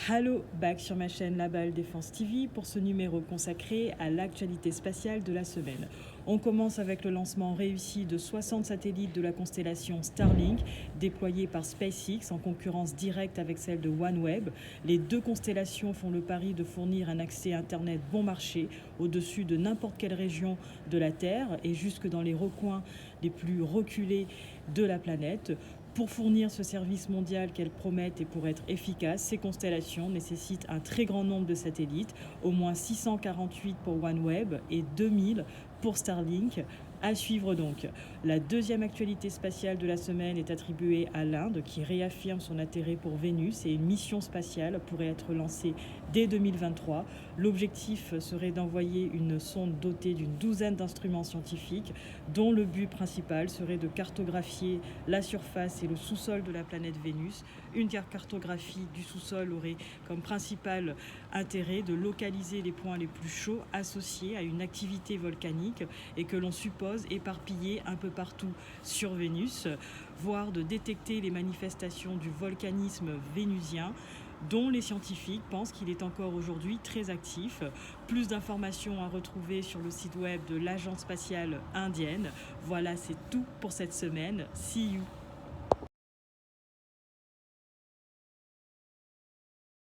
Hello, back sur ma chaîne La Balle Défense TV pour ce numéro consacré à l'actualité spatiale de la semaine. On commence avec le lancement réussi de 60 satellites de la constellation Starlink, déployés par SpaceX en concurrence directe avec celle de OneWeb. Les deux constellations font le pari de fournir un accès Internet bon marché au-dessus de n'importe quelle région de la Terre et jusque dans les recoins les plus reculés de la planète. Pour fournir ce service mondial qu'elles promettent et pour être efficaces, ces constellations nécessitent un très grand nombre de satellites, au moins 648 pour OneWeb et 2000 pour Starlink. À suivre donc. La deuxième actualité spatiale de la semaine est attribuée à l'Inde qui réaffirme son intérêt pour Vénus et une mission spatiale pourrait être lancée dès 2023. L'objectif serait d'envoyer une sonde dotée d'une douzaine d'instruments scientifiques dont le but principal serait de cartographier la surface et le sous-sol de la planète Vénus. Une cartographie du sous-sol aurait comme principal intérêt de localiser les points les plus chauds associés à une activité volcanique et que l'on suppose éparpillés un peu partout sur Vénus, voire de détecter les manifestations du volcanisme vénusien dont les scientifiques pensent qu'il est encore aujourd'hui très actif. Plus d'informations à retrouver sur le site web de l'Agence spatiale indienne. Voilà, c'est tout pour cette semaine. See you!